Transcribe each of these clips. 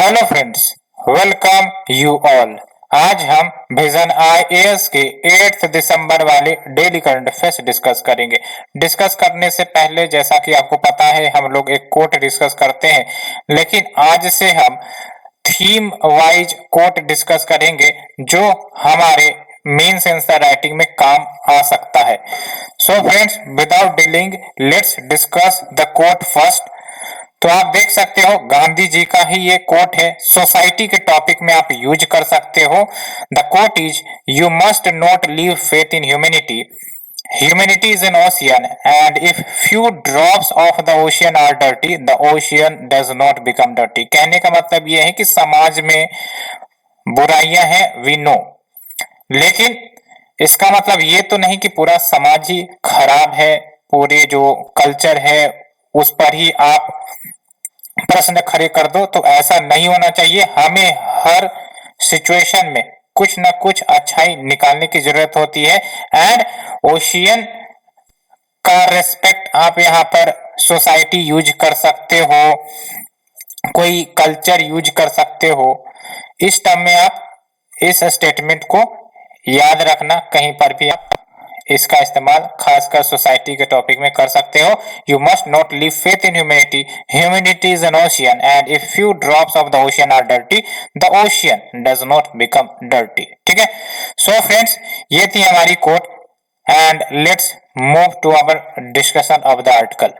Hello friends, welcome you all. आज हम vision IAS के 8 दिसंबर वाले डेली करंट अफेयर्स डिस्कस करेंगे। डिस्कस करने से पहले जैसा कि आपको पता है हम लोग एक कोट डिस्कस करते हैं, लेकिन आज से हम थीम वाइज कोट डिस्कस करेंगे जो हमारे मेंस आंसर राइटिंग में काम आ सकता है। So friends, without delaying let's discuss the quote first. तो आप देख सकते हो गांधी जी का ही ये कोट है, सोसाइटी के टॉपिक में आप यूज कर सकते हो। The quote is you must not leave faith in humanity. Humanity is an ocean and if few drops of the ocean are dirty the ocean does not become dirty. कहने का मतलब ये है कि समाज में बुराइयां हैं, वी नो, लेकिन इसका मतलब ये तो नहीं कि पूरा समाज ही खराब है, पूरे जो कल्चर है उस पर ही आप प्रश्न खड़े कर दो। तो ऐसा नहीं होना चाहिए। हमें हर सिचुएशन में कुछ ना कुछ अच्छाई निकालने की जरूरत होती है। एंड ओशियन का रेस्पेक्ट आप यहाँ पर सोसाइटी यूज कर सकते हो, कोई कल्चर यूज कर सकते हो। इस टर्म में आप इस स्टेटमेंट को याद रखना, कहीं पर भी आप इसका इस्तेमाल खासकर सोसाइटी के टॉपिक में कर सकते हो। You must not leave faith in humanity. Humanity is an ocean and if few drops of the ocean are dirty the ocean does not become dirty. ठीक है। सो फ्रेंड्स, ये थी हमारी quote and let's move to our discussion of the article.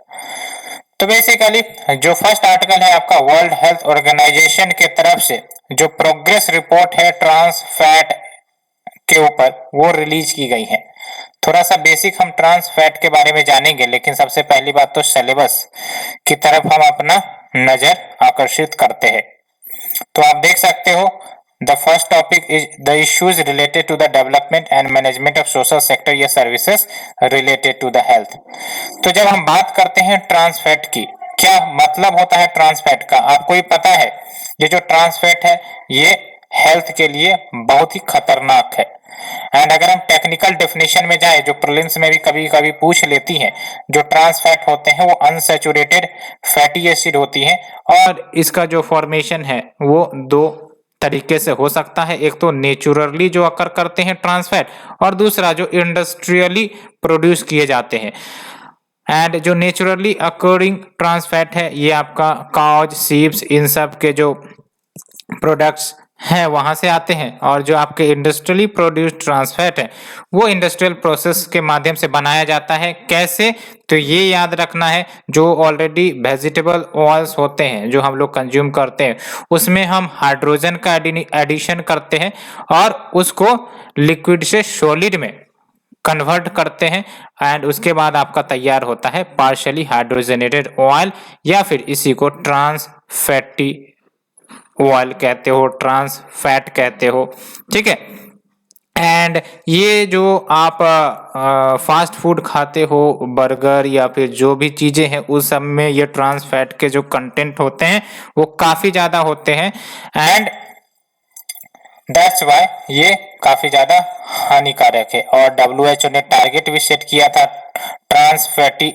तो basically जो first article है आपका world health organisation के तरफ से जो प्रोग्रेस रिपोर्ट है ट्रांस फैट के ऊपर वो रिलीज की गई है। थोड़ा सा बेसिक हम ट्रांस फैट के बारे में जानेंगे, लेकिन सबसे पहली बात तो सिलेबस की तरफ हम अपना नजर आकर्षित करते हैं। तो आप देख सकते हो the first topic is the issues related to the development and management of social sector या services related to the health. तो जब हम बात करते हैं ट्रांस फैट की, क्या मतलब होता है ट्रांस फैट का, आपको ही पता है। ये जो ट्रांस फैट है ये हेल्थ के लिए बहुत ही खतरनाक है। एंड अगर हम टेक्निकल डेफिनेशन में जाए, जो प्रीलिम्स में भी कभी कभी पूछ लेती हैं, जो ट्रांस फैट होते हैं वो अनसैचुरेटेड फैटी एसिड होती हैं और इसका जो फॉर्मेशन है वो दो तरीके से हो सकता है। एक तो नेचुरली जो अकर करते हैं ट्रांस फैट, और दूसरा जो इंडस्ट्रियली प्रोड्यूस किए जाते हैं। एंड जो नेचुरली अकरिंग ट्रांस फैट है ये आपका काउज, सीप्स, इन सब के जो प्रोडक्ट्स हैं वहां से आते हैं, और जो आपके इंडस्ट्रियली प्रोड्यूस्ड ट्रांस फैट है वो इंडस्ट्रियल प्रोसेस के माध्यम से बनाया जाता है। कैसे, तो ये याद रखना है, जो ऑलरेडी वेजिटेबल ऑयल्स होते हैं जो हम लोग कंज्यूम करते हैं उसमें हम हाइड्रोजन का एडिशन करते हैं और उसको लिक्विड से सॉलिड में कन्वर्ट करते हैं एंड उसके बाद आपका तैयार होता है पार्शियली हाइड्रोजनेटेड ऑयल, या फिर इसी को ट्रांस फैटी ऑयल कहते हो, ट्रांस फैट कहते हो। ठीक है। एंड ये जो आप फास्ट फूड खाते हो, बर्गर या फिर जो भी चीजें हैं उस सब में ये ट्रांस फैट के जो कंटेंट होते हैं वो काफी ज्यादा होते हैं एंड दैट्स वाई ये काफी ज्यादा हानिकारक है। और WHO ने टारगेट भी सेट किया था ट्रांस फैटी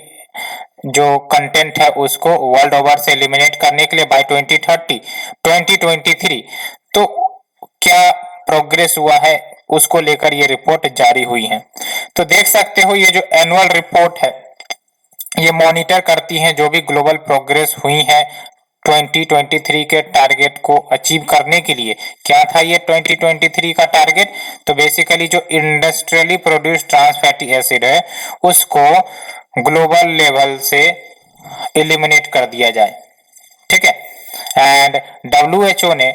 जो कंटेंट है उसको वर्ल्ड ओवर से एलिमिनेट करने के लिए बाय 2030 2023। तो क्या प्रोग्रेस हुआ है उसको लेकर ये रिपोर्ट जारी हुई है। तो देख सकते हो ये जो एनुअल रिपोर्ट है ये मॉनिटर करती है जो भी ग्लोबल प्रोग्रेस हुई है 2023 के टारगेट को अचीव करने के लिए। क्या था ये 2023 का टारगेट, तो बेसिकली जो industrially produced trans fatty acid है उसको ग्लोबल लेवल से एलिमिनेट कर दिया जाए। ठीक है। एंड WHO ने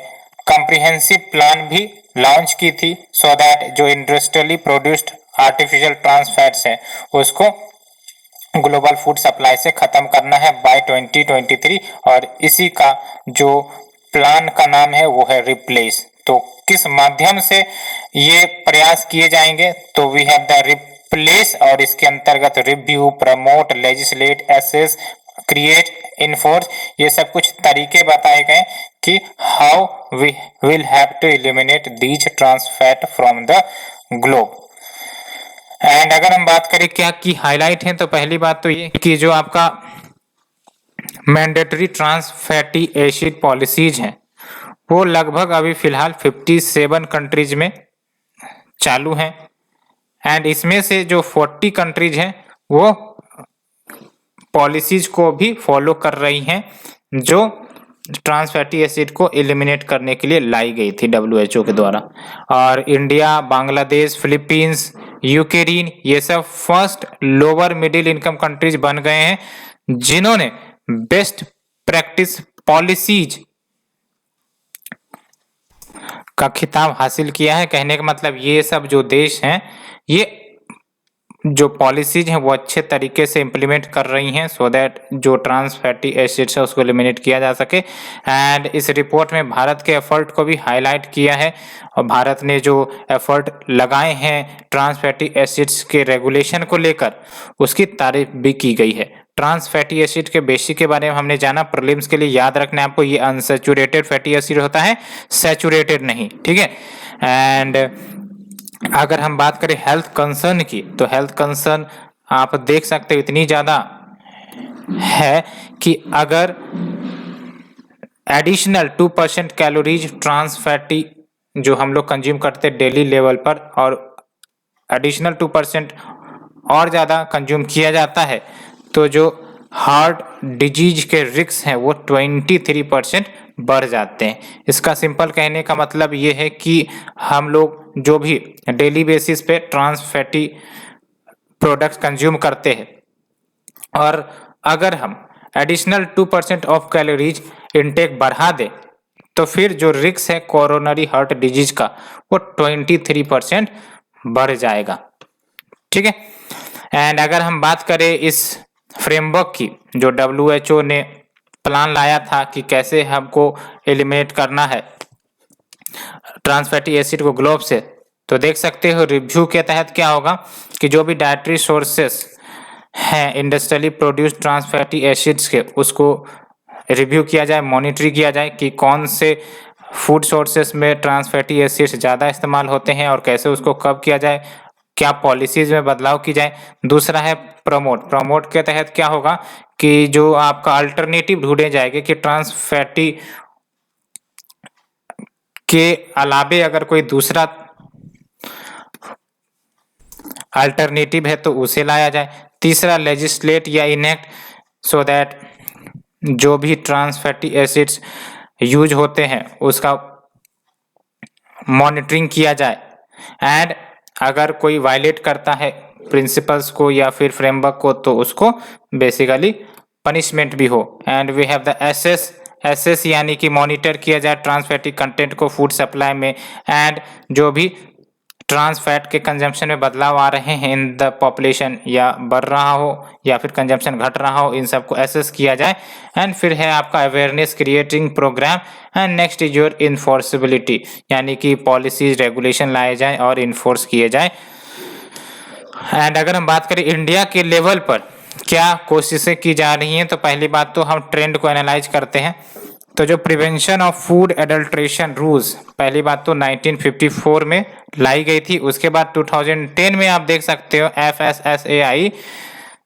कॉम्प्रिहेंसिव प्लान भी लॉन्च की थी सो दैट जो industrially produced artificial trans fats हैं उसको ग्लोबल फूड सप्लाई से खत्म करना है बाय 2023। और इसी का जो प्लान का नाम है वो है रिप्लेस। तो किस माध्यम से ये प्रयास किए जाएंगे, तो वी हैव द रिप्लेस, और इसके अंतर्गत review, promote, legislate, assess, create, enforce, ये सब कुछ तरीके बताए गए कि how we will have to eliminate these trans fat from the globe. And अगर हम बात करें क्या की हाईलाइट है, तो पहली बात तो ये कि जो आपका mandatory trans fatty acid policies हैं वो लगभग अभी फिलहाल 57 कंट्रीज में चालू हैं एंड इसमें से जो 40 कंट्रीज हैं वो पॉलिसीज को भी फॉलो कर रही हैं जो ट्रांस फैटी एसिड को एलिमिनेट करने के लिए लाई गई थी WHO के द्वारा। और इंडिया, बांग्लादेश, फिलीपींस, यूक्रेन ये सब first lower middle income countries बन गए हैं जिन्होंने बेस्ट प्रैक्टिस पॉलिसीज का खिताब हासिल किया है। कहने का मतलब ये सब जो देश हैं ये जो पॉलिसीज हैं वो अच्छे तरीके से इम्प्लीमेंट कर रही हैं सो दैट जो ट्रांस फैटी एसिड्स है उसको एलिमिनेट किया जा सके। एंड इस रिपोर्ट में भारत के एफर्ट को भी हाईलाइट किया है और भारत ने जो एफर्ट लगाए हैं ट्रांस फैटी एसिड्स के रेगुलेशन को लेकर उसकी तारीफ भी की गई है। ट्रांस फैटी एसिड के बेसिक के बारे में हमने जाना। प्रीलिम्स के लिए याद रखना है आपको, ये अनसैचुरेटेड फैटी एसिड होता है, सैचुरेटेड नहीं, ठीक है। एंड अगर हम बात करें हेल्थ कंसर्न की तो हेल्थ कंसर्न आप देख सकते हो इतनी ज़्यादा है कि अगर एडिशनल 2% कैलोरीज ट्रांस फैटी जो हम लोग कंज्यूम करते हैं डेली लेवल पर और एडिशनल 2% और ज़्यादा कंज्यूम किया जाता है तो जो हार्ट डिजीज के रिस्क हैं वो 23% बढ़ जाते हैं। इसका सिंपल कहने का मतलब ये है कि हम लोग जो भी डेली बेसिस पे ट्रांस फैटी प्रोडक्ट्स कंज्यूम करते हैं और अगर हम एडिशनल 2% ऑफ कैलोरीज इनटेक बढ़ा दें तो फिर जो रिस्क है कोरोनरी हार्ट डिजीज का वो 23% बढ़ जाएगा, ठीक है। एंड अगर हम बात करें इस फ्रेमवर्क की जो WHO ने प्लान लाया था कि कैसे हमको एलिमिनेट करना है ट्रांस फैटी एसिड को ग्लोब से, तो देख सकते हो रिव्यू के तहत क्या होगा कि जो भी डाइटरी सोर्सेस हैं industrially produced trans fatty acids के उसको रिव्यू किया जाए, मॉनिटर किया जाए कि कौन से फूड सोर्सेस में ट्रांस फैटी एसिड्स ज़्यादा इस्तेमाल होते हैं और कैसे उसको कब किया जाए, क्या पॉलिसीज में बदलाव की जाए। दूसरा है प्रमोट के तहत क्या होगा कि जो आपका अल्टरनेटिव ढूंढे जाएंगे कि ट्रांस फैटी के अलावे अगर कोई दूसरा अल्टरनेटिव है तो उसे लाया जाए। तीसरा लेजिस्लेट या इनेक्ट सो दैट जो भी ट्रांस फैटी एसिड्स यूज होते हैं उसका मॉनिटरिंग किया जाए एंड अगर कोई वायलेट करता है प्रिंसिपल्स को या फिर फ्रेमवर्क को तो उसको बेसिकली पनिशमेंट भी हो। And we have the assess यानी कि मॉनिटर किया जाए ट्रांस फैटी कंटेंट को फूड सप्लाई में एंड जो भी ट्रांस फैट के कंजम्पशन में बदलाव आ रहे हैं इन द पॉपुलेशन या बढ़ रहा हो या फिर कंजम्पशन घट रहा हो, इन सबको एसेस किया जाए। एंड फिर है आपका awareness creating program and next is your enforceability यानी कि पॉलिसीज रेगुलेशन लाए जाए और इन्फोर्स किए जाए। एंड अगर हम बात करें इंडिया के लेवल पर क्या कोशिशें की जा रही हैं तो पहली बात तो हम ट्रेंड को एनालाइज करते हैं। तो जो prevention of food adulteration rules पहली बात तो 1954 में लाई गई थी, उसके बाद 2010 में आप देख सकते हो FSSAI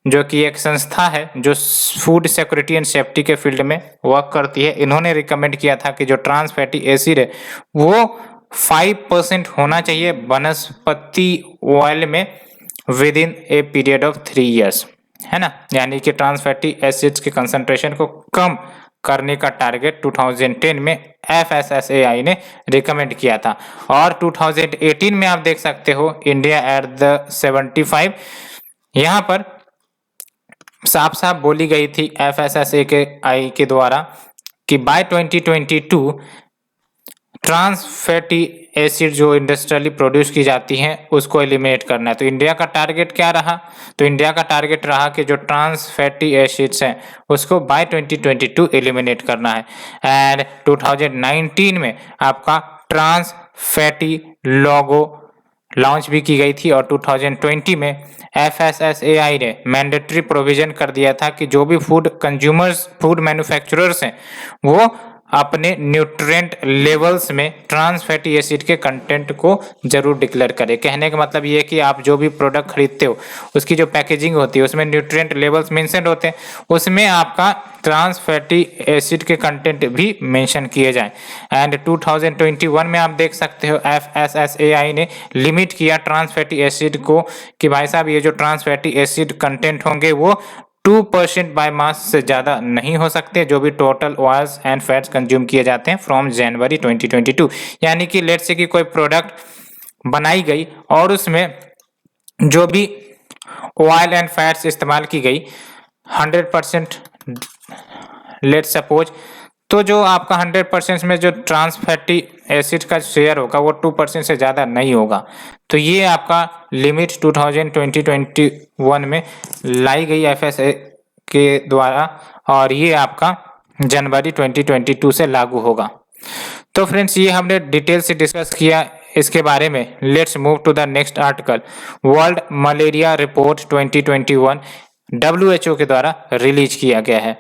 जो कि एक संस्था है जो फूड सिक्योरिटी एंड सेफ्टी के फील्ड में वर्क करती है, इन्होंने रिकमेंड किया था कि जो ट्रांस फैटी एसिड है वो 5% होना चाहिए वनस्पति ऑयल में with in a period of 3 years, है ना। यानी कि ट्रांस फैटी एसिड्स के कंसंट्रेशन को कम करने का टारगेट 2010 में FSSAI ने रिकमेंड किया था। और 2018 में आप देख सकते हो इंडिया एट द 75, यहाँ पर साफ साफ बोली गई थी FSSAI के द्वारा कि बाय 2022 ट्रांस फैटी एसिड जो इंडस्ट्रियली प्रोड्यूस की जाती हैं उसको एलिमिनेट करना है। तो इंडिया का टारगेट क्या रहा, तो इंडिया का टारगेट रहा कि जो ट्रांस फैटी एसिड्स हैं उसको बाय 2022 एलिमिनेट करना है। एंड 2019 में आपका ट्रांस फैटी लोगो लॉन्च भी की गई थी और 2020 में FSSAI ने मैंडेटरी प्रोविजन कर दिया था कि जो भी फूड कंज्यूमर्स फूड मैन्युफैक्चरर्स हैं वो अपने न्यूट्रिएंट लेवल्स में ट्रांस फैटी एसिड के कंटेंट को जरूर डिक्लेयर करें। कहने का मतलब ये है कि आप जो भी प्रोडक्ट खरीदते हो उसकी जो पैकेजिंग होती है उसमें न्यूट्रिएंट लेवल्स मेंशन होते हैं, उसमें आपका ट्रांस फैटी एसिड के कंटेंट भी मेंशन किए जाएं। एंड 2021 में आप देख सकते हो FSSAI ने लिमिट किया ट्रांस फैटी एसिड को कि भाई साहब ये जो ट्रांस फैटी एसिड कंटेंट होंगे वो 2% बाय मास से ज़्यादा नहीं हो सकते जो भी total oils and fats consume किए जाते हैं फ्रॉम जनवरी 2022। यानी कि लेट्स से कि कोई प्रोडक्ट बनाई गई और उसमें जो भी ऑयल एंड फैट्स इस्तेमाल की गई 100% लेट्स सपोज, तो जो आपका 100% में जो ट्रांस फैटी एसिड का शेयर होगा वो 2% से ज़्यादा नहीं होगा। तो ये आपका लिमिट 2021 में लाई गई FSA के द्वारा और ये आपका जनवरी 2022 से लागू होगा। तो फ्रेंड्स ये हमने डिटेल से डिस्कस किया इसके बारे में। Let's move to the next article. World malaria report 2021 WHO के द्वारा रिलीज किया गया है।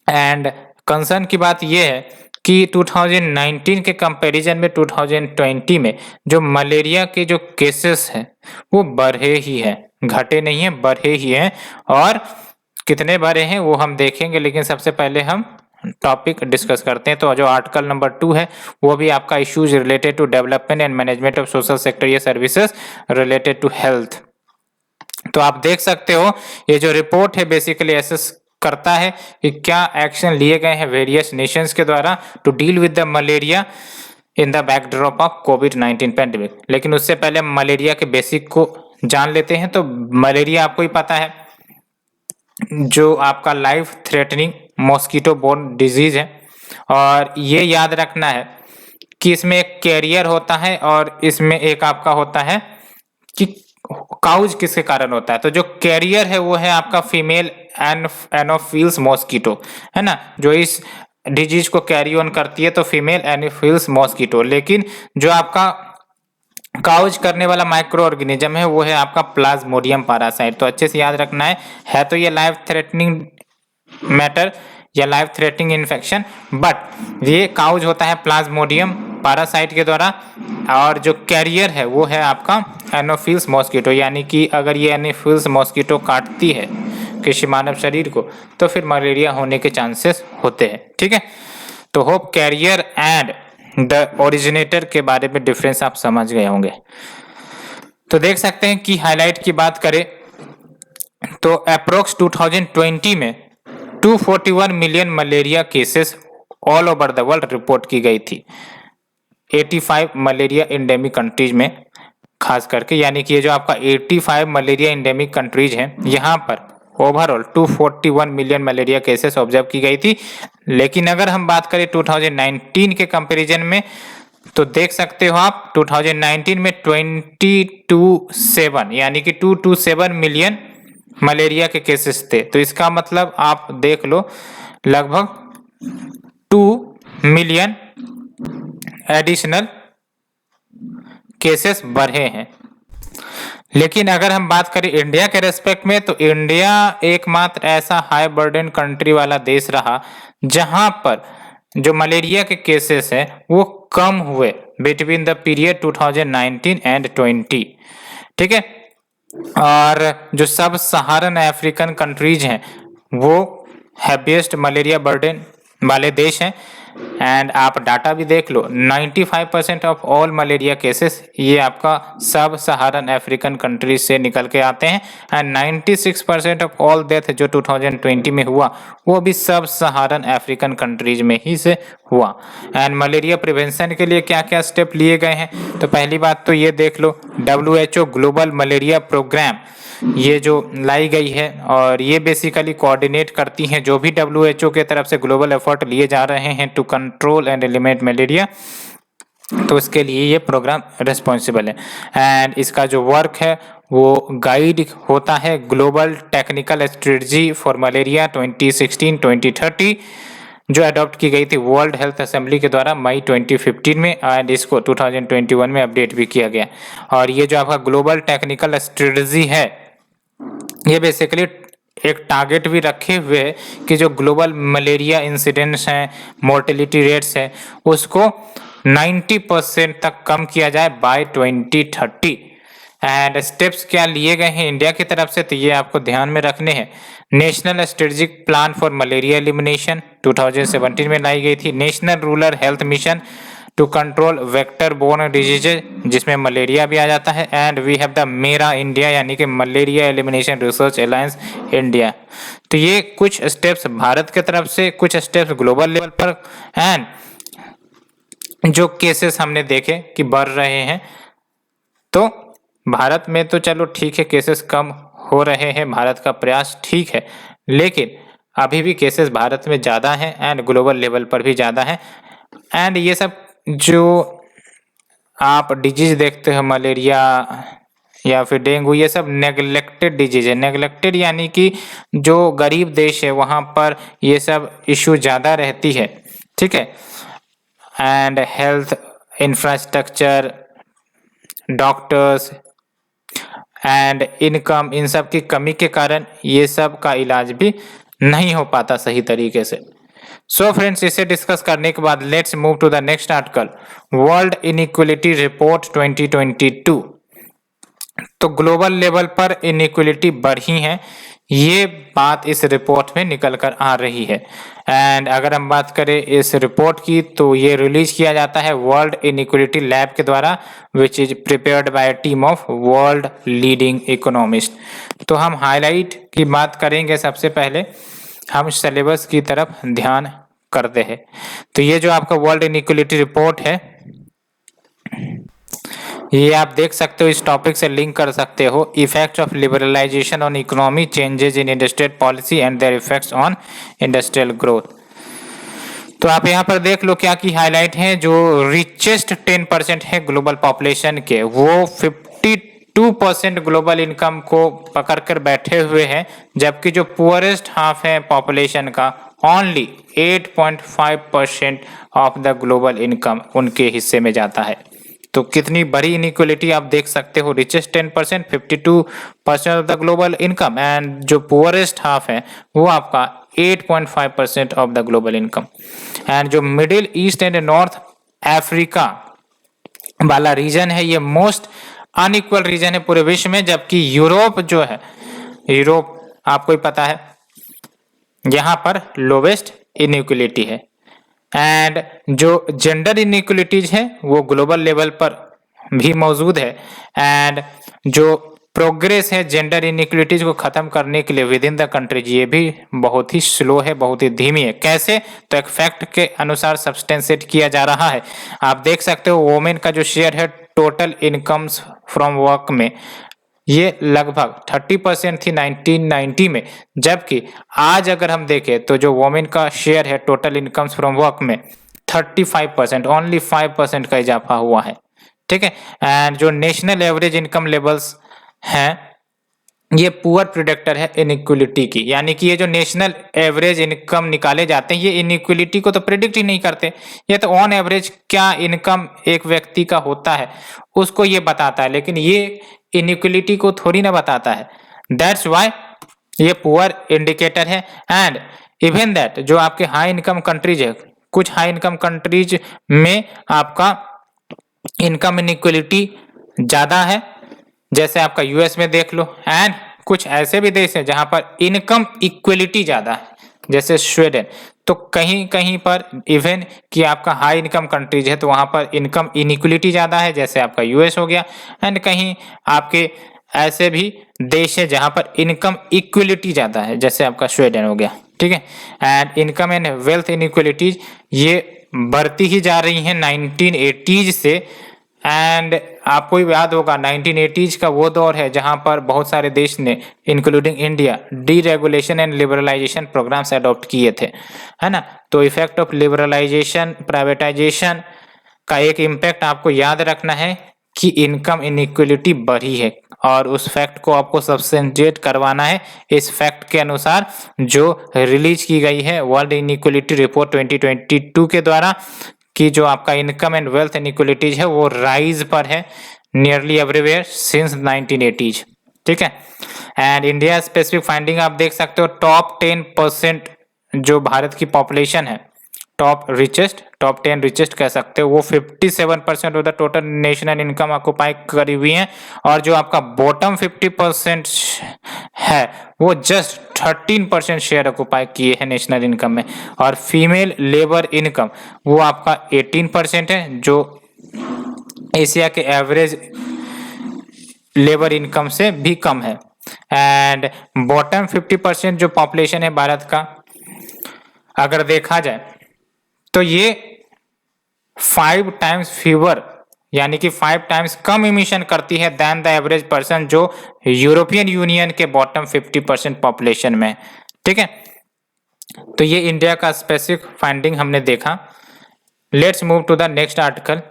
एंड कंसर्न की बात यह है कि 2019 के कंपैरिजन में 2020 में जो मलेरिया के जो केसेस हैं वो बढ़े ही हैं, घटे नहीं हैं, बढ़े ही हैं। और कितने बढ़े हैं वो हम देखेंगे, लेकिन सबसे पहले हम टॉपिक डिस्कस करते हैं। तो जो आर्टिकल नंबर 2 है वो भी आपका issues related to development and management of social sector या सर्विसेज रिलेटेड टू हेल्थ। तो आप देख सकते हो ये जो रिपोर्ट है बेसिकली एसेस करता है कि क्या एक्शन लिए गए हैं वेरियस नेशंस के द्वारा to deal with the malaria in the backdrop of कोविड-19 पैंडेमिक। लेकिन उससे पहले मलेरिया के बेसिक को जान लेते हैं। तो मलेरिया आपको ही पता है जो आपका life threatening mosquito borne disease है और ये याद रखना है कि इसमें एक कैरियर होता है और इसमें एक आपका होता है कि काउज किसके कारण होता है। तो जो कैरियर है वो है आपका फीमेल एनोफिल्स मॉस्किटो, है ना, जो इस डिजीज को कैरी ऑन करती है, तो फीमेल एनोफिल्स मॉस्किटो। लेकिन जो आपका काउज करने वाला माइक्रो ऑर्गेनिज्म है वो है आपका प्लाज्मोडियम पैरासाइट। तो अच्छे से याद रखना है तो ये लाइफ थ्रेटनिंग मैटर या लाइफ थ्रेटनिंग इन्फेक्शन, बट ये काउज होता है प्लाज्मोडियम पैरासाइट के द्वारा और जो कैरियर है वो है आपका एनोफिल्स मॉस्किटो। यानी कि अगर ये एनोफिल्स मॉस्किटो काटती है किसी मानव शरीर को तो फिर मलेरिया होने के चांसेस होते हैं। ठीक है, तो hope carrier and the originator के बारे में डिफरेंस आप समझ गए होंगे। तो देख सकते हैं कि हाईलाइट की बात करें तो अप्रोक्स 2020 में 241 million malaria cases all over the world report की गई थी 85 मलेरिया इंडेमिक कंट्रीज में खास करके। यानी कि ये जो आपका 85 मलेरिया इंडेमिक कंट्रीज हैं यहाँ पर overall 241 million malaria cases observe की गई थी। लेकिन अगर हम बात करें 2019 के कंपैरिजन में तो देख सकते हो आप 2019 में 227 यानी कि 227 मिलियन मलेरिया के केसेस थे। तो इसका मतलब आप देख लो लगभग 2 मिलियन एडिशनल केसेस बढ़े हैं। लेकिन अगर हम बात करें इंडिया के रेस्पेक्ट में तो इंडिया एकमात्र ऐसा हाई बर्डन कंट्री वाला देश रहा जहां पर जो मलेरिया के केसेस हैं वो कम हुए बिटवीन द पीरियड 2019 एंड 20। ठीक है, और जो सब सहारन अफ्रीकन कंट्रीज हैं वो हैवीएस्ट मलेरिया बर्डन वाले देश हैं। एंड आप डाटा भी देख लो 95% ऑफ ऑल मलेरिया केसेस ये आपका सब सहारन अफ्रीकन कंट्रीज से निकल के आते हैं एंड 96% ऑफ ऑल डेथ जो 2020 में हुआ वो भी सब सहारन अफ्रीकन कंट्रीज में ही से हुआ। एंड मलेरिया प्रिवेंशन के लिए क्या क्या स्टेप लिए गए हैं तो पहली बात तो ये देख लो WHO ग्लोबल मलेरिया प्रोग्राम ये जो लाई गई है और ये बेसिकली कोऑर्डिनेट करती हैं जो भी WHO के तरफ से ग्लोबल एफर्ट लिए जा रहे हैं to control and eliminate malaria. तो इसके लिए ये प्रोग्राम रिस्पॉन्सिबल है एंड इसका जो वर्क है वो गाइड होता है global technical strategy for malaria 2016-2030 जो अडॉप्ट की गई थी वर्ल्ड हेल्थ असेंबली के द्वारा मई 2015 में एंड इसको 2021 में अपडेट भी किया गया। और ये जो आपका ग्लोबल टेक्निकल स्ट्रेटजी है ये बेसिकली एक टारगेट भी रखे हुए है कि जो ग्लोबल मलेरिया इंसिडेंट्स हैं, मोर्टेलिटी रेट्स हैं, उसको 90% तक कम किया जाए बाय 2030। एंड स्टेप्स क्या लिए गए हैं इंडिया की तरफ से, तो ये आपको ध्यान में रखने हैं। National strategic plan for malaria elimination 2017 में लाई गई थी। National rural health mission to control vector borne diseases, जिसमें मलेरिया भी आ जाता है। And we have the MERA India, यानी कि malaria elimination research alliance India. तो ये कुछ स्टेप्स भारत की तरफ से, कुछ स्टेप्स ग्लोबल लेवल पर, एंड जो केसेस हमने देखे कि बढ़ रहे हैं। तो भारत में तो चलो ठीक है, केसेस कम हो रहे हैं, भारत का प्रयास ठीक है, लेकिन अभी भी केसेस भारत में ज़्यादा हैं एंड ग्लोबल लेवल पर भी ज़्यादा हैं। एंड ये सब जो आप डिजीज देखते हो, मलेरिया या फिर डेंगू, ये सब नेग्लेक्टेड डिजीज है। नेग्लेक्टेड यानी कि जो गरीब देश है वहाँ पर ये सब इशू ज़्यादा रहती है, ठीक है। And health infrastructure, doctors and income, इन सब की कमी के कारण ये सब का इलाज भी नहीं हो पाता सही तरीके से। सो फ्रेंड्स, इसे डिस्कस करने के बाद let's move to the next article, world inequality report 2022। तो ग्लोबल लेवल पर इनइक्वलिटी बढ़ी है, ये बात इस रिपोर्ट में निकल कर आ रही है। एंड अगर हम बात करें इस रिपोर्ट की, तो ये रिलीज किया जाता है वर्ल्ड इनइक्वलिटी लैब के द्वारा, which is prepared by a team of world leading economist. तो हम हाईलाइट की बात करेंगे। सबसे पहले हम सिलेबस की तरफ ध्यान करते हैं। तो ये जो आपका वर्ल्ड इनइक्वलिटी रिपोर्ट है, ये आप देख सकते हो, इस टॉपिक से लिंक कर सकते हो। Effects of liberalisation on economy, changes in industrial policy and their effects on industrial growth. तो आप यहाँ पर देख लो क्या की हाईलाइट है। जो रिचेस्ट 10% है ग्लोबल पॉपुलेशन के, वो 52% ग्लोबल इनकम को पकड़ कर बैठे हुए हैं, जबकि जो पुअरेस्ट हाफ है पॉपुलेशन का, only 8.5% of the global income उनके हिस्से में जाता है। तो कितनी बड़ी इनइक्वलिटी आप देख सकते हो। Richest 10%, 52% of the global income, and जो पुअरेस्ट हाफ है वो आपका 8.5% of the global income. And जो middle east and north Africa वाला रीजन है, ये मोस्ट अनइक्वल रीजन है पूरे विश्व में, जबकि यूरोप जो है, यूरोप आपको ही पता है, यहाँ पर लोवेस्ट इनइक्वलिटी है। एंड जो जेंडर इनइक्वलिटीज है वो ग्लोबल लेवल पर भी मौजूद है। एंड जो प्रोग्रेस है जेंडर इनइक्वलिटीज को खत्म करने के लिए विद इन द कंट्रीज, ये भी बहुत ही स्लो है, बहुत ही धीमी है। कैसे? तो एक फैक्ट के अनुसार सब्सटेंशिएट किया जा रहा है। आप देख सकते हो वोमेन का जो शेयर है टोटल इनकम्स फ्रॉम वर्क में, ये लगभग 30% थी 1990 में, जबकि आज अगर हम देखें तो जो वोमेन का शेयर है टोटल इनकम्स फ्रॉम वर्क में 35%, ओनली 5% का इजाफा हुआ है, ठीक है। एंड जो नेशनल एवरेज इनकम लेवल्स हैं, ये पुअर प्रिडिक्टर है इनइक्वलिटी की, यानी कि ये जो नेशनल एवरेज इनकम निकाले जाते हैं, ये इनइक्वलिटी को तो प्रिडिक्ट ही नहीं करते। ये तो ऑन एवरेज क्या इनकम एक व्यक्ति का होता है उसको ये बताता है, लेकिन ये इनइक्वलिटी को थोड़ी ना बताता है। दैट्स वाई ये पुअर इंडिकेटर है। एंड इवन दैट जो आपके हाई इनकम कंट्रीज है, कुछ हाई इनकम कंट्रीज में आपका इनकम इनइक्वलिटी ज्यादा है, जैसे आपका यूएस में देख लो। एंड कुछ ऐसे भी देश हैं जहां पर इनकम इक्वलिटी ज्यादा है, जैसे स्वीडन। तो कहीं कहीं पर इवन कि आपका हाई इनकम कंट्रीज है तो वहां पर इनकम इनइक्वलिटी ज्यादा है, जैसे आपका यूएस हो गया। एंड कहीं आपके ऐसे भी देश है जहां पर इनकम इक्वलिटी ज्यादा है, जैसे आपका स्वीडन हो गया, ठीक है। And income and wealth inequalities ये बढ़ती ही जा रही है 1980s से। एंड आपको याद होगा 1980s का वो दौर है जहां पर बहुत सारे देश ने including India deregulation and liberalisation programmes adopt किए थे, है ना। तो इफेक्ट ऑफ लिबरलाइजेशन, प्राइवेटाइजेशन का एक इम्पैक्ट आपको याद रखना है कि इनकम इनइक्वलिटी बढ़ी है, और उस फैक्ट को आपको सब्सटेंशिएट करवाना है इस फैक्ट के अनुसार जो रिलीज की गई है वर्ल्ड इनइक्वलिटी रिपोर्ट 2022 के द्वारा, कि जो आपका इनकम एंड वेल्थ इनइक्वलिटीज है वो राइज पर है नियरली एवरीवेयर सिंस 1980s। ठीक है। एंड इंडिया स्पेसिफिक फाइंडिंग आप देख सकते हो, टॉप 10% जो भारत की पॉपुलेशन है, टॉप 10 रिचेस्ट कह सकते हो, वो 57% of the total national income occupy करी हुई है। और जो आपका बॉटम 50% है वो जस्ट 13% शेयर ऑक्युपाई किए हैं नेशनल इनकम में। और फीमेल लेबर इनकम वो आपका 18% है, जो एशिया के एवरेज लेबर इनकम से भी कम है। एंड बॉटम 50% जो पॉपुलेशन है भारत का, अगर देखा जाए तो ये 5 टाइम्स फीवर यानी कि 5 टाइम्स कम इमिशन करती है देन द एवरेज पर्सन जो यूरोपियन यूनियन के बॉटम 50% पॉपुलेशन में, ठीक है। तो ये इंडिया का स्पेसिफिक फाइंडिंग हमने देखा। Let's move to the next article.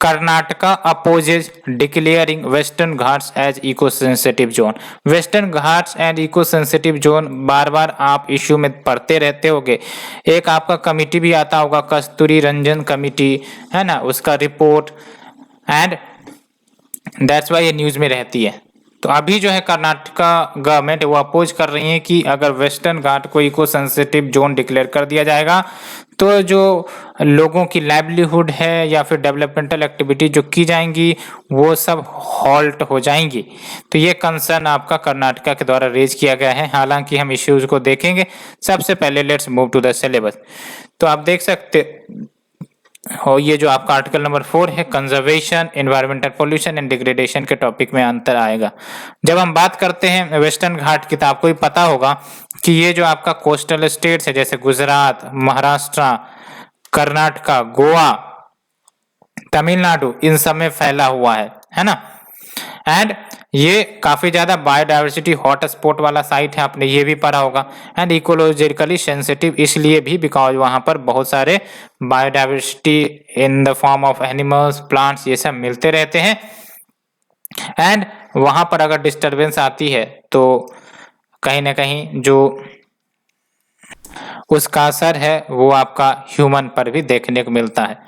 Karnataka opposes declaring western Ghats as eco sensitive zone. Western Ghats and eco sensitive zone बार बार आप इश्यू में पढ़ते रहते होगे। एक आपका कमिटी भी आता होगा, कस्तूरी रंजन कमिटी, है ना, उसका रिपोर्ट, एंड दैट्स वाई ये न्यूज में रहती है। तो अभी जो है कर्नाटका गवर्नमेंट वो अपोज कर रही है कि अगर वेस्टर्न घाट को इको सेंसिटिव जोन डिक्लेयर कर दिया जाएगा तो जो लोगों की लाइवलीहुड है या फिर डेवलपमेंटल एक्टिविटी जो की जाएंगी वो सब हॉल्ट हो जाएंगी। तो ये कंसर्न आपका कर्नाटका के द्वारा रेज किया गया है। हालांकि हम इश्यूज को देखेंगे। सबसे पहले let's move to the syllabus. तो आप देख सकते हो ये जो आपका आर्टिकल नंबर 4 है, conservation, environmental pollution and degradation के टॉपिक में अंतर आएगा। जब हम बात करते हैं वेस्टर्न घाट की तो आपको भी पता होगा कि ये जो आपका कोस्टल स्टेट्स है जैसे गुजरात, महाराष्ट्र, कर्नाटका, गोवा, तमिलनाडु, इन सब में फैला हुआ है ना। एंड ये काफी ज्यादा बायोडाइवर्सिटी हॉट स्पॉट वाला साइट है, आपने ये भी पढ़ा होगा। एंड इकोलॉजिकली सेंसिटिव इसलिए भी बिकॉज वहां पर बहुत सारे biodiversity in the form of animals, plants, ये सब मिलते रहते हैं। एंड वहां पर अगर डिस्टरबेंस आती है तो कहीं ना कहीं जो उसका असर है वो आपका ह्यूमन पर भी देखने को मिलता है।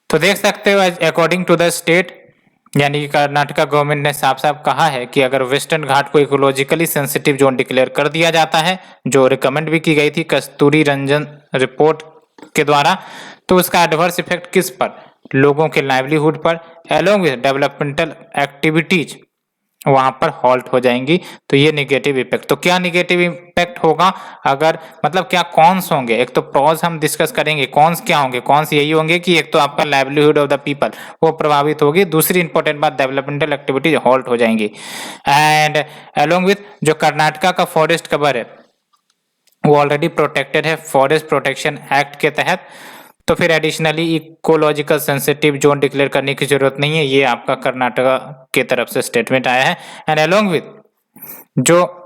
तो देख सकते हो अकॉर्डिंग टू द स्टेट यानी कि कर्नाटका गवर्नमेंट ने साफ साफ कहा है कि अगर वेस्टर्न घाट को इकोलॉजिकली सेंसिटिव जोन डिक्लेयर कर दिया जाता है, जो रिकमेंड भी की गई थी कस्तूरी रंजन रिपोर्ट के द्वारा, तो उसका एडवर्स इफेक्ट किस पर, लोगों के लाइवलीहुड पर एलोंग विद डेवलपमेंटल एक्टिविटीज वहां पर हॉल्ट हो जाएंगी। तो ये निगेटिव इफेक्ट। तो क्या निगेटिव इफेक्ट होगा, अगर मतलब क्या कॉन्स होंगे, एक तो प्रॉज हम डिस्कस करेंगे, कॉन्स क्या होंगे। कॉन्स यही होंगे कि एक तो आपका लाइवलीहुड ऑफ द पीपल वो प्रभावित होगी, दूसरी इंपॉर्टेंट बात डेवलपमेंटल एक्टिविटीज हॉल्ट हो जाएंगी। एंड अलोंग विथ जो कर्नाटका का फॉरेस्ट कवर है वो ऑलरेडी प्रोटेक्टेड है फॉरेस्ट प्रोटेक्शन एक्ट के तहत, तो फिर additionally ecological sensitive zone declare करने की जरूरत नहीं है। ये आपका कर्नाटका के तरफ से स्टेटमेंट आया है। एंड अलोंग विथ जो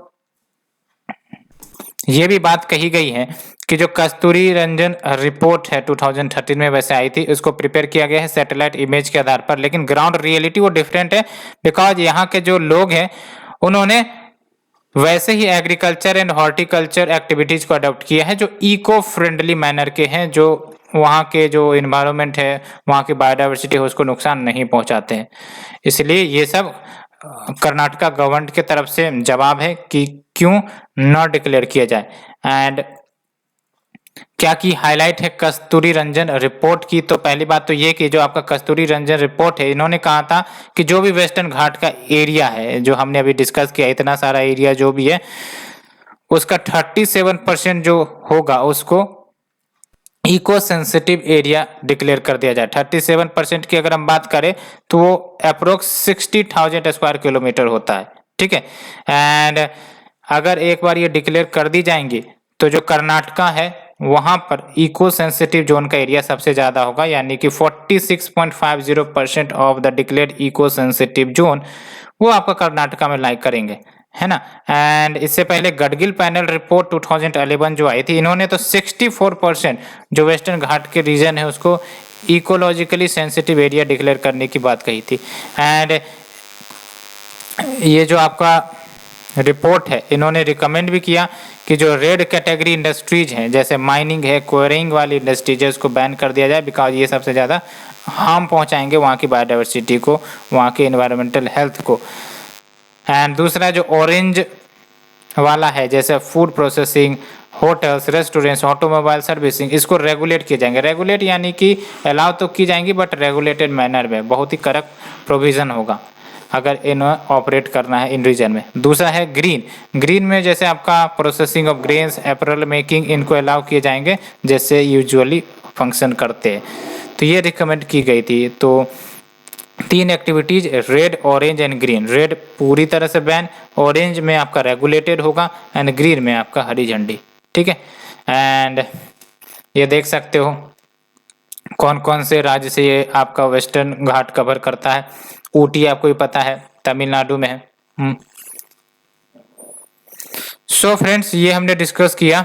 ये भी बात कही गई है कि जो कस्तूरी रंजन रिपोर्ट है 2013 में वैसे आई थी, उसको प्रिपेयर किया गया है सैटेलाइट इमेज के आधार पर, लेकिन ग्राउंड रियलिटी वो डिफरेंट है बिकॉज यहाँ के जो लोग हैं उन्होंने वैसे ही एग्रीकल्चर एंड हॉर्टिकल्चर एक्टिविटीज को अडॉप्ट किया है जो इको फ्रेंडली मैनर के हैं, जो वहाँ के जो इन्वायरमेंट है, वहाँ की बायोडाइवर्सिटी है, उसको नुकसान नहीं पहुँचाते हैं। इसलिए ये सब कर्नाटका गवर्नमेंट के तरफ से जवाब है कि क्यों नॉट डिक्लेयर किया जाए। एंड क्या की हाईलाइट है कस्तूरी रंजन रिपोर्ट की, तो पहली बात तो ये कि जो आपका कस्तूरी रंजन रिपोर्ट है, इन्होंने कहा था कि जो भी वेस्टर्न घाट का एरिया है जो हमने अभी डिस्कस किया, इतना सारा एरिया जो भी है उसका 37% जो होगा उसको इको सेंसिटिव एरिया डिक्लेयर कर दिया जाए। 37% की अगर हम बात करें तो वो अप्रोक्स 60,000 स्क्वायर किलोमीटर होता है, ठीक है। एंड अगर एक बार ये डिक्लेयर कर दी जाएंगी तो जो कर्नाटका है वहां पर इको सेंसिटिव जोन का एरिया सबसे ज्यादा होगा, यानी कि 46.50% of the declared eco sensitive zone वो आपका कर्नाटका में लाइक करेंगे, है ना। एंड इससे पहले गडगिल पैनल रिपोर्ट 2011 जो आई थी, इन्होंने तो 64% जो वेस्टर्न घाट के रीजन है उसको इकोलॉजिकली सेंसिटिव एरिया डिक्लेयर करने की बात कही थी। एंड ये जो आपका रिपोर्ट है इन्होंने रिकमेंड भी किया कि जो रेड कैटेगरी इंडस्ट्रीज हैं जैसे माइनिंग है, क्वेरिंग वाली इंडस्ट्रीज है, उसको बैन कर दिया जाए बिकॉज ये सबसे ज़्यादा हार्म पहुंचाएंगे वहाँ की बायोडाइवर्सिटी को, वहाँ के इन्वायरमेंटल हेल्थ को। एंड दूसरा जो ऑरेंज वाला है जैसे food processing, hotels, restaurants, automobile servicing, इसको रेगुलेट किए जाएंगे। रेगुलेट यानी कि अलाउ तो की जाएंगी बट रेगुलेटेड मैनर में, बहुत ही कड़क प्रोविजन होगा अगर इन्हें ऑपरेट करना है इन रीजन में। दूसरा है ग्रीन। ग्रीन में जैसे आपका processing of grains, apparel making, इनको अलाउ किए जाएंगे जैसे यूजुअली फंक्शन करते हैं। तो ये रिकमेंड की गई थी। तो 3 activities, red, orange and green. Red पूरी तरह से बैन, ऑरेंज में आपका रेगुलेटेड होगा एंड ग्रीन में आपका हरी झंडी। ठीक है, एंड ये देख सकते हो कौन कौन से राज्य से ये आपका वेस्टर्न घाट कवर करता है। ऊटी आपको भी पता है तमिलनाडु में है। सो फ्रेंड्स, ये हमने डिस्कस किया।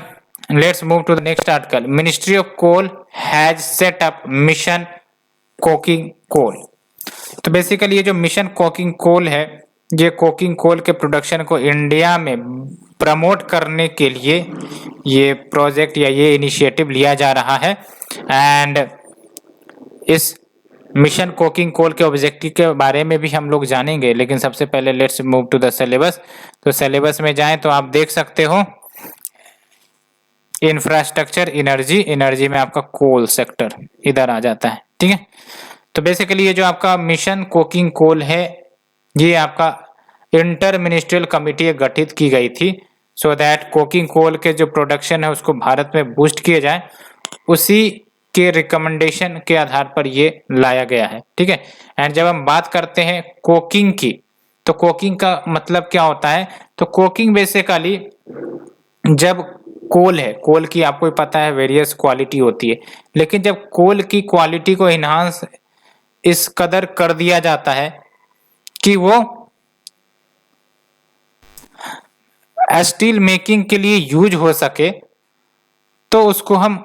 Let's move to the next article. Ministry of coal has set up mission coking coal. तो बेसिकली ये जो मिशन कोकिंग कोल है, ये कोकिंग कोल के प्रोडक्शन को इंडिया में प्रमोट करने के लिए ये प्रोजेक्ट या ये इनिशिएटिव लिया जा रहा है। एंड इस मिशन कोकिंग कोल के ऑब्जेक्टिव के बारे में भी हम लोग जानेंगे, लेकिन सबसे पहले let's move to the syllabus. तो सिलेबस में जाएं तो आप देख सकते हो इंफ्रास्ट्रक्चर, एनर्जी, एनर्जी में आपका कोल सेक्टर इधर आ जाता है। ठीक है, तो बेसिकली ये जो आपका मिशन कोकिंग कोल है, ये आपका इंटर मिनिस्ट्रियल कमिटी गठित की गई थी सो दैट कोकिंग कोल के जो प्रोडक्शन है उसको भारत में बूस्ट किया जाए। उसी के रिकमेंडेशन के आधार पर ये लाया गया है। ठीक है, एंड जब हम बात करते हैं कोकिंग की, तो कोकिंग का मतलब क्या होता है? तो कोकिंग बेसिकली जब कोल है, कोल की आपको पता है वेरियस क्वालिटी होती है, लेकिन जब कोल की क्वालिटी को इन्हांस इस कदर कर दिया जाता है कि वो स्टील मेकिंग के लिए यूज हो सके, तो उसको हम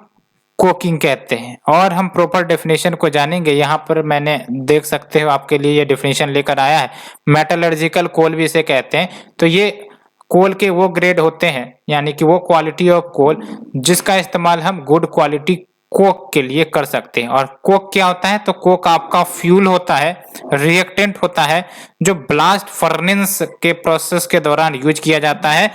कोकिंग कहते हैं। और हम प्रॉपर डेफिनेशन को जानेंगे। यहाँ पर मैंने देख सकते हो आपके लिए ये डेफिनेशन लेकर आया है। मेटलर्जिकल कोल भी इसे कहते हैं। तो ये कोल के वो ग्रेड होते हैं, यानी कि वो क्वालिटी ऑफ कोल जिसका इस्तेमाल हम गुड क्वालिटी कोक के लिए कर सकते हैं। और कोक क्या होता है? तो कोक आपका फ्यूल होता है, रिएक्टेंट होता है, जो ब्लास्ट फर्नेस के प्रोसेस के दौरान यूज किया जाता है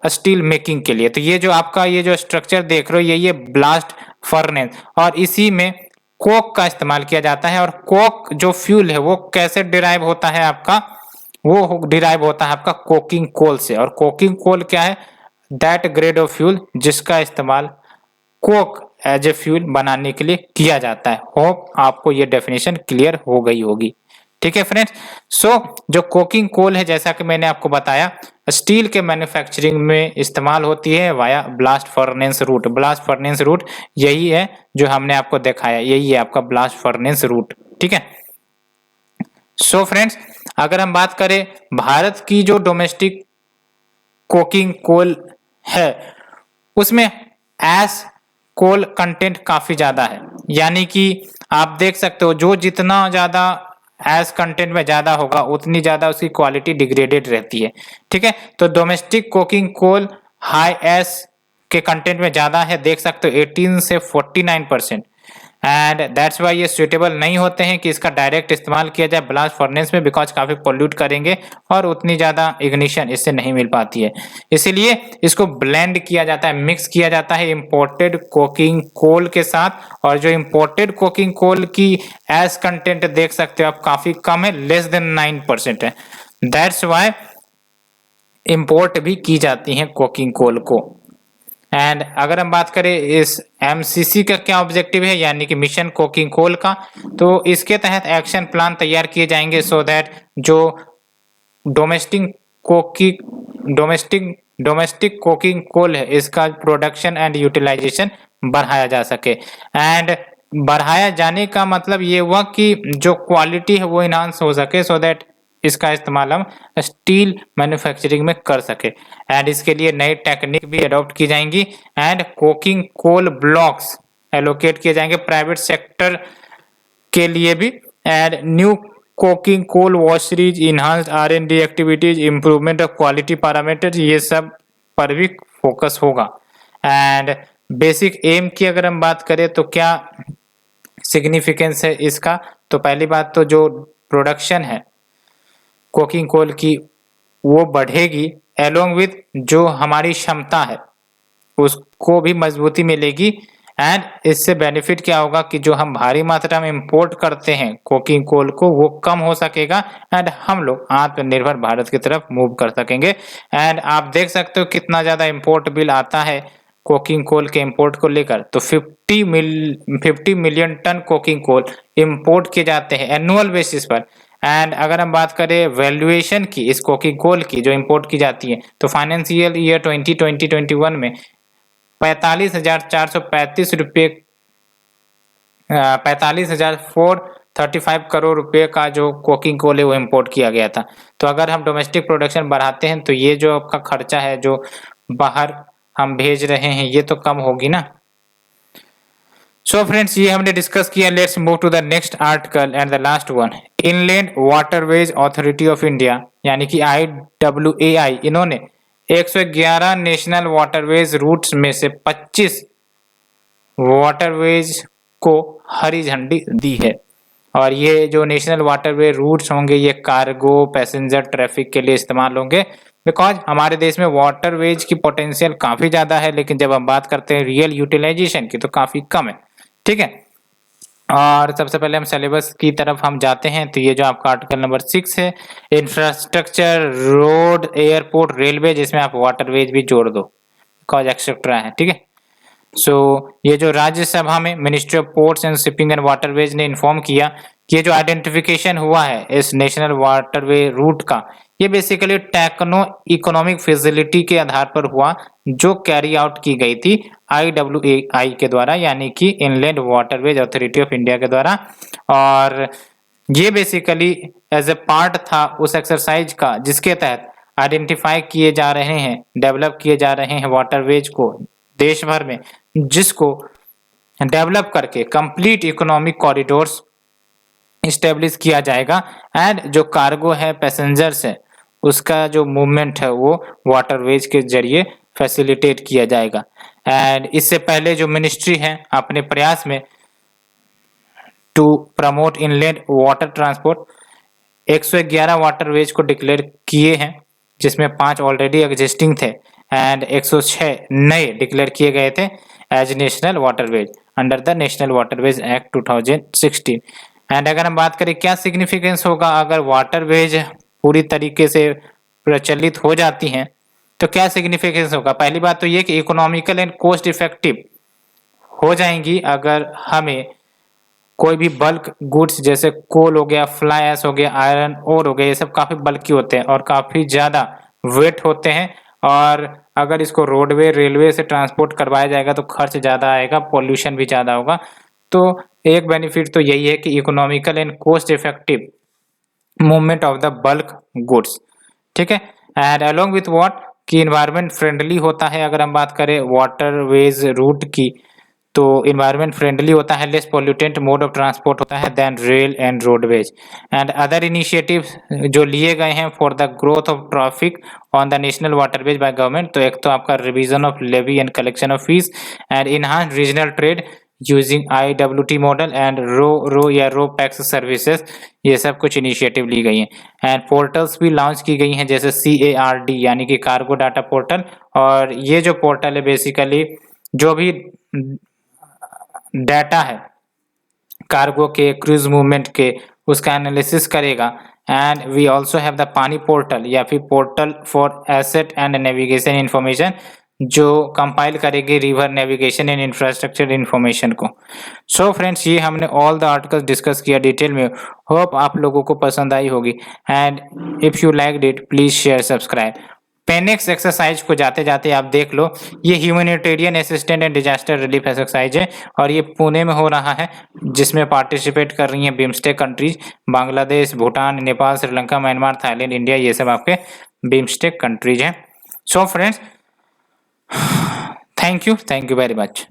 स्टील मेकिंग के लिए। तो ये जो आपका ये जो स्ट्रक्चर देख रहे हो, ये ब्लास्ट फर्नेस, और इसी में कोक का इस्तेमाल किया जाता है। और कोक जो फ्यूल है वो कैसे डिराइव होता है आपका? वो डिराइव होता है आपका कोकिंग कोल से। और कोकिंग कोल क्या है? दैट ग्रेड ऑफ फ्यूल जिसका इस्तेमाल कोक एज ए फ्यूल बनाने के लिए किया जाता है। होप आपको ये डेफिनेशन क्लियर हो गई होगी। ठीक है फ्रेंड्स, सो जो कोकिंग कोल है, जैसा कि मैंने आपको बताया, स्टील के मैन्युफैक्चरिंग में इस्तेमाल होती है via blast furnace route. Blast furnace route यही है जो हमने आपको दिखाया, यही है आपका ब्लास्ट फर्नेस रूट। ठीक है, सो फ्रेंड्स, अगर हम बात करें भारत की जो डोमेस्टिक कोकिंग कोल है, उसमें एस कोल कंटेंट काफी ज्यादा है। यानी कि आप देख सकते हो जो जितना ज्यादा एस कंटेंट में ज्यादा होगा उतनी ज्यादा उसकी क्वालिटी डिग्रेडेड रहती है। ठीक है, तो domestic coking coal high ash के कंटेंट में ज्यादा है, देख सकते हो 18 से 49%। एंड दैट्स वाई ये सुटेबल नहीं होते हैं कि इसका डायरेक्ट इस्तेमाल किया जाए ब्लास्ट फर्नेस में, बिकॉज काफी पोल्यूट करेंगे और उतनी ज्यादा इग्निशन इससे नहीं मिल पाती है। इसीलिए इसको ब्लेंड किया जाता है, मिक्स किया जाता है इंपोर्टेड कोकिंग कोल के साथ। और जो इंपोर्टेड कोकिंग कोल की एस कंटेंट देख सकते हो आप काफी कम है, लेस देन 9% है। दैट्स वाई इंपोर्ट भी की जाती है कोकिंग कोल को। एंड अगर हम बात करें इस एमसीसी का क्या ऑब्जेक्टिव है, यानी कि मिशन कोकिंग कोल का, तो इसके तहत एक्शन प्लान तैयार किए जाएंगे सो दैट जो डोमेस्टिक कोकिंग कोल है इसका प्रोडक्शन एंड यूटिलाइजेशन बढ़ाया जा सके। एंड बढ़ाया जाने का मतलब ये हुआ कि जो क्वालिटी है वो इनहांस हो सके सो दैट इसका इस्तेमाल हम स्टील मैन्युफैक्चरिंग में कर सके। एंड इसके लिए नई टेक्निक भी अडॉप्ट की जाएंगी and coking coal blocks allocate किए जाएंगे प्राइवेट सेक्टर के लिए भी। And new coking coal washeries, enhanced R&D activities, improvement of quality parameters, ये सब पर भी फोकस होगा। एंड बेसिक एम की अगर हम बात करें तो क्या सिग्निफिकेंस है इसका? तो पहली बात तो जो प्रोडक्शन है कोकिंग कोल की वो बढ़ेगी, एलोंग विथ जो हमारी क्षमता है उसको भी मजबूती मिलेगी। एंड इससे बेनिफिट क्या होगा कि जो हम भारी मात्रा में इंपोर्ट करते हैं कोकिंग कोल को वो कम हो सकेगा एंड हम लोग आत्मनिर्भर भारत की तरफ मूव कर सकेंगे। एंड आप देख सकते हो कितना ज्यादा इंपोर्ट बिल आता है कोकिंग कोल के इंपोर्ट को लेकर। तो 50 million ton coking coal import किए जाते हैं एनुअल बेसिस पर। एंड अगर हम बात करें वैल्यूएशन की इस कोकिंग कोल की जो इंपोर्ट की जाती है तो फाइनेंशियल ईयर 2020-21 में 45,435 रुपये 45,435 करोड़ रुपए का जो कोकिंग कोल है वो इम्पोर्ट किया गया था। तो अगर हम डोमेस्टिक प्रोडक्शन बढ़ाते हैं तो ये जो आपका खर्चा है जो बाहर हम भेज रहे हैं ये तो कम होगी ना। सो फ्रेंड्स ये हमने डिस्कस किया। Let's move to the next article and the last one. Inland waterways authority of India यानी कि IWAI इन्होंने 111 नेशनल वाटरवेज रूट्स में से 25 वाटरवेज को हरी झंडी दी है। और ये जो नेशनल वाटरवे रूट्स होंगे ये कार्गो पैसेंजर ट्रैफिक के लिए इस्तेमाल होंगे बिकॉज हमारे देश में वाटरवेज की पोटेंशियल काफी ज्यादा है लेकिन जब हम बात करते हैं रियल यूटिलाइजेशन की तो काफी कम है। ठीक है, और सबसे पहले हम सिलेबस की तरफ हम जाते हैं। तो ये जो आपका आर्टिकल नंबर 6 है इंफ्रास्ट्रक्चर रोड एयरपोर्ट रेलवे जिसमें आप वाटरवेज भी जोड़ दो बिकॉज एक्सेट्रा है। ठीक है, ये जो राज्यसभा में ministry of ports and shipping and waterways ने इन्फॉर्म किया कि ये जो आइडेंटिफिकेशन हुआ है इस नेशनल वाटरवे रूट का ये बेसिकली टेक्नो इकोनॉमिक फिजिबिलिटी के आधार पर हुआ जो कैरी आउट की गई थी IWAI के द्वारा यानी कि inland waterways authority of India के द्वारा। और ये बेसिकली एज ए पार्ट था उस एक्सरसाइज का जिसके तहत आइडेंटिफाई किए जा रहे हैं डेवलप किए जा रहे हैं वाटरवेज को देश भर में जिसको डेवलप करके कंप्लीट इकोनॉमिक कॉरिडोर्स इस्टेब्लिश किया जाएगा। एंड जो कार्गो है पैसेंजर्स है उसका जो मूवमेंट है वो वाटरवेज के जरिए फैसिलिटेट किया जाएगा। एंड इससे पहले जो मिनिस्ट्री है अपने प्रयास में to promote inland water transport 111 waterways को डिक्लेयर किए हैं जिसमें 5 ऑलरेडी एग्जिस्टिंग थे एंड 106 नए डिक्लेयर किए गए थे as national waterways under the national waterways act 2016। And अगर हम बात करें क्या सिग्निफिकेंस होगा अगर वाटरवेज पूरी तरीके से प्रचलित हो जाती हैं तो क्या सिग्निफिकेंस होगा। पहली बात तो ये कि इकोनॉमिकल एंड कॉस्ट इफेक्टिव हो जाएंगी। अगर हमें कोई भी बल्क गुड्स जैसे कोल हो गया फ्लाई ऐश हो गया आयरन ओर हो गया ये सब काफी बल्की होते हैं और काफी ज्यादा वेट होते हैं और अगर इसको रोडवे रेलवे से ट्रांसपोर्ट करवाया जाएगा तो खर्च ज़्यादा आएगा पॉल्यूशन भी ज़्यादा होगा। तो एक बेनिफिट तो यही है कि economical and cost effective movement of the bulk goods. ठीक है, एंड अलोंग विथ व्हाट कि इन्वायरमेंट फ्रेंडली होता है। अगर हम बात करें वाटरवेज रूट की तो इन्वायरमेंट फ्रेंडली होता है less pollutant mode of transport होता है than rail and roadways. And other initiative जो लिए गए हैं for the growth of traffic on the national waterways by government तो एक तो आपका revision of levy and collection of fees and enhance regional trade using IWT model and ro या ro PACS services ये सब कुछ इनिशिएटिव ली गई हैं। एंड पोर्टल्स भी लॉन्च की गई हैं जैसे CARD यानी कि कार्गो डाटा पोर्टल। और ये जो पोर्टल है बेसिकली जो भी डाटा है कार्गो के क्रूज मूवमेंट के उसका एनालिसिस करेगा। And we also have the PANI portal या फिर portal for asset and navigation information जो कंपाइल करेगी river navigation and infrastructure information को। सो फ्रेंड्स ये हमने ऑल द आर्टिकल्स डिस्कस किया डिटेल में। होप आप लोगों को पसंद आई होगी and if you like it please share subscribe. PANEX exercise को जाते जाते आप देख लो ये humanitarian assistant and disaster relief exercise है और ये पुणे में हो रहा है जिसमें पार्टिसिपेट कर रही हैं BIMSTEC countries Bangladesh Bhutan Nepal Sri Lanka Myanmar Thailand India ये सब आपके बिम्स्टेक कंट्रीज हैं। So friends thank you very much.